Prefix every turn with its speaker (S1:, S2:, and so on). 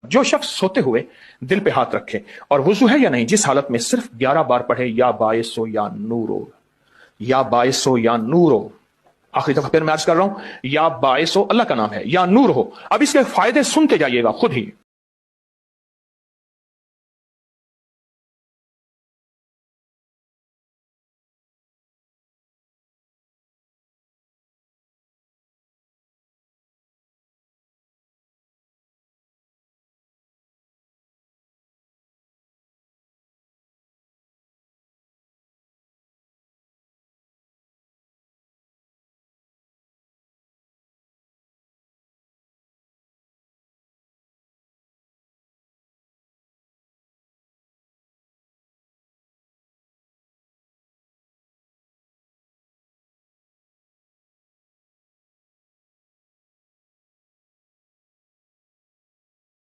S1: जो शख्स सोते हुए दिल पे हाथ रखे और वुजू है या नहीं, जिस हालत में सिर्फ 11 बार पढ़े या बाइसो या नूरो, या बाइसो या नूरो। आखिरी दफा फिर मैं अर्ज कर रहा हूं, या बाइसो अल्लाह का नाम है, या नूर हो। अब इसके फायदे सुनते जाइएगा खुद ही।